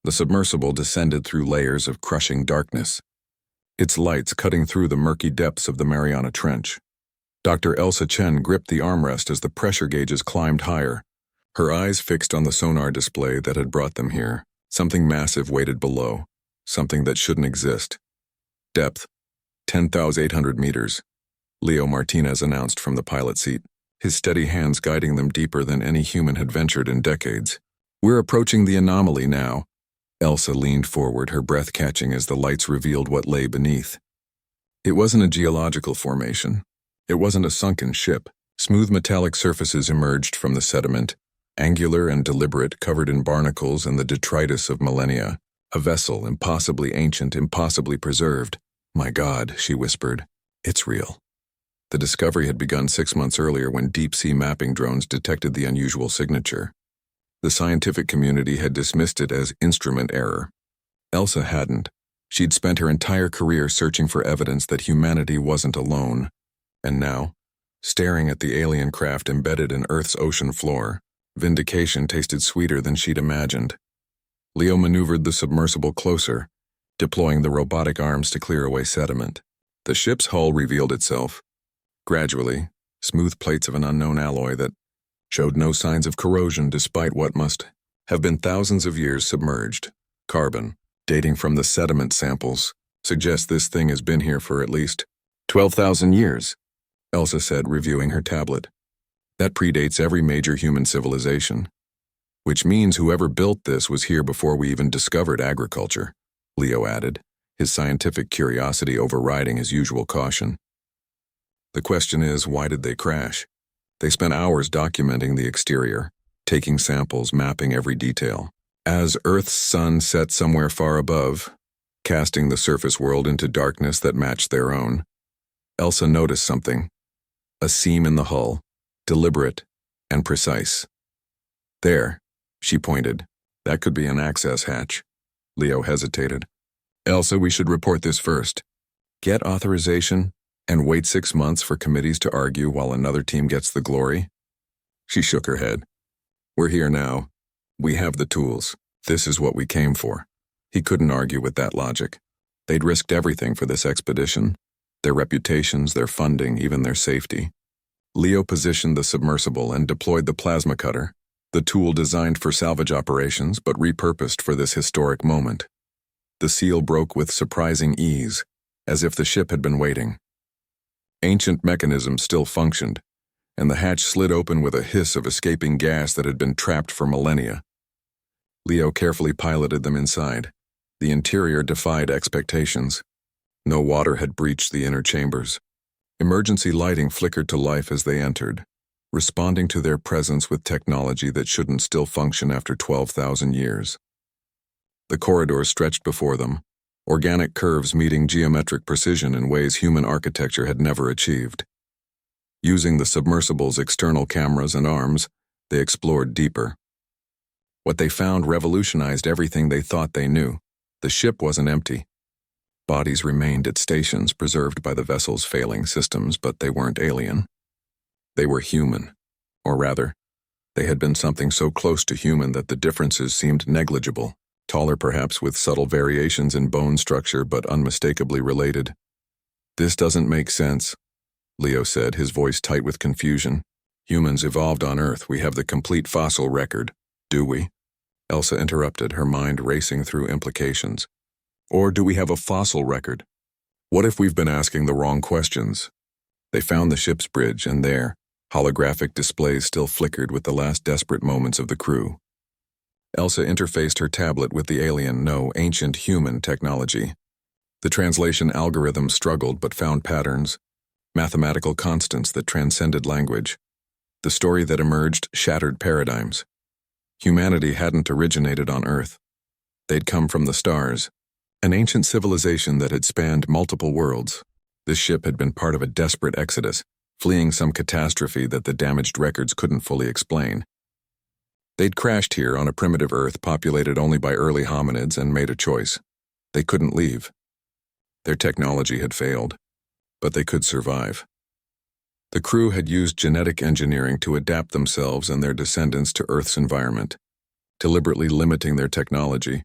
The submersible descended through layers of crushing darkness, its lights cutting through the murky depths of the Mariana Trench. Dr. Elsa Chen gripped the armrest as the pressure gauges climbed higher, her eyes fixed on the sonar display that had brought them here. Something massive waited below, something that shouldn't exist. Depth, 10,800 meters, Leo Martinez announced from the pilot seat, his steady hands guiding them deeper than any human had ventured in decades. We're approaching the anomaly now. Elsa leaned forward, her breath catching as the lights revealed what lay beneath. It wasn't a geological formation. It wasn't a sunken ship. Smooth metallic surfaces emerged from the sediment, angular and deliberate, covered in barnacles and the detritus of millennia. A vessel, impossibly ancient, impossibly preserved. My God, she whispered. It's real. The discovery had begun 6 months earlier when deep-sea mapping drones detected the unusual signature. The scientific community had dismissed it as instrument error. Elsa hadn't. She'd spent her entire career searching for evidence that humanity wasn't alone. And now, staring at the alien craft embedded in Earth's ocean floor, vindication tasted sweeter than she'd imagined. Leo maneuvered the submersible closer, deploying the robotic arms to clear away sediment. The ship's hull revealed itself. Gradually, smooth plates of an unknown alloy that showed no signs of corrosion despite what must have been thousands of years submerged. Carbon, dating from the sediment samples, suggests this thing has been here for at least 12,000 years, Elsa said, reviewing her tablet. That predates every major human civilization. Which means whoever built this was here before we even discovered agriculture, Leo added, his scientific curiosity overriding his usual caution. The question is, why did they crash? They spent hours documenting the exterior, taking samples, mapping every detail. As Earth's sun set somewhere far above, casting the surface world into darkness that matched their own, Elsa noticed something. A seam in the hull, deliberate and precise. There, she pointed. That could be an access hatch. Leo hesitated. Elsa, we should report this first. Get authorization and wait 6 months for committees to argue while another team gets the glory? She shook her head. We're here now. We have the tools. This is what we came for. He couldn't argue with that logic. They'd risked everything for this expedition. Their reputations, their funding, even their safety. Leo positioned the submersible and deployed the plasma cutter, the tool designed for salvage operations but repurposed for this historic moment. The seal broke with surprising ease, as if the ship had been waiting. Ancient mechanisms still functioned, and the hatch slid open with a hiss of escaping gas that had been trapped for millennia. Leo carefully piloted them inside. The interior defied expectations. No water had breached the inner chambers. Emergency lighting flickered to life as they entered, responding to their presence with technology that shouldn't still function after 12,000 years. The corridors stretched before them, organic curves meeting geometric precision in ways human architecture had never achieved. Using the submersible's external cameras and arms, they explored deeper. What they found revolutionized everything they thought they knew. The ship wasn't empty. Bodies remained at stations preserved by the vessel's failing systems, but they weren't alien. They were human, or rather, they had been something so close to human that the differences seemed negligible. Taller perhaps with subtle variations in bone structure but unmistakably related. This doesn't make sense, Leo said, his voice tight with confusion. Humans evolved on Earth. We have the complete fossil record. Do we? Elsa interrupted, her mind racing through implications. Or do we have a fossil record? What if we've been asking the wrong questions? They found the ship's bridge, and there, holographic displays still flickered with the last desperate moments of the crew. Elsa interfaced her tablet with the alien, ancient human technology. The translation algorithm struggled but found patterns, mathematical constants that transcended language. The story that emerged shattered paradigms. Humanity hadn't originated on Earth. They'd come from the stars, an ancient civilization that had spanned multiple worlds. This ship had been part of a desperate exodus, fleeing some catastrophe that the damaged records couldn't fully explain. They'd crashed here on a primitive Earth populated only by early hominids and made a choice. They couldn't leave. Their technology had failed, but they could survive. The crew had used genetic engineering to adapt themselves and their descendants to Earth's environment, deliberately limiting their technology,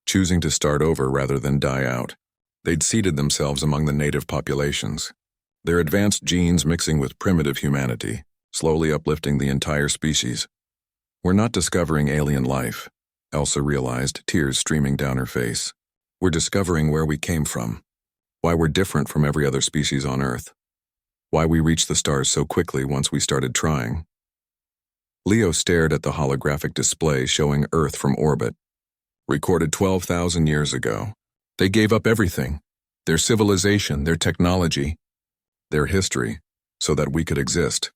choosing to start over rather than die out. They'd seeded themselves among the native populations, their advanced genes mixing with primitive humanity, slowly uplifting the entire species. We're not discovering alien life, Elsa realized, tears streaming down her face. We're discovering where we came from, why we're different from every other species on Earth, why we reached the stars so quickly once we started trying. Leo stared at the holographic display showing Earth from orbit. Recorded 12,000 years ago. They gave up everything, their civilization, their technology, their history, so that we could exist.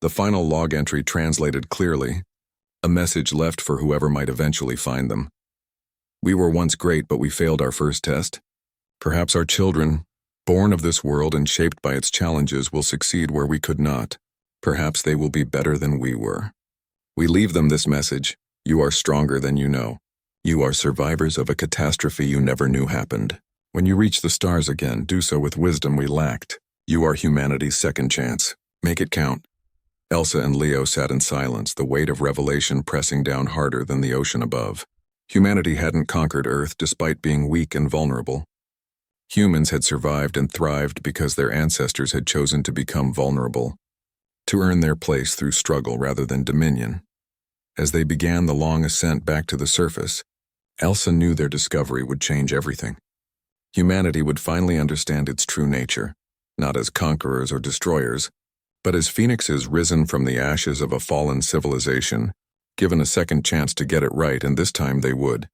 The final log entry translated clearly, a message left for whoever might eventually find them. We were once great, but we failed our first test. Perhaps our children, born of this world and shaped by its challenges, will succeed where we could not. Perhaps they will be better than we were. We leave them this message: you are stronger than you know. You are survivors of a catastrophe you never knew happened. When you reach the stars again, do so with wisdom we lacked. You are humanity's second chance. Make it count. Elsa and Leo sat in silence, the weight of revelation pressing down harder than the ocean above. Humanity hadn't conquered Earth despite being weak and vulnerable. Humans had survived and thrived because their ancestors had chosen to become vulnerable, to earn their place through struggle rather than dominion. As they began the long ascent back to the surface, Elsa knew their discovery would change everything. Humanity would finally understand its true nature, not as conquerors or destroyers, but as phoenixes risen from the ashes of a fallen civilization, given a second chance to get it right, and this time they would.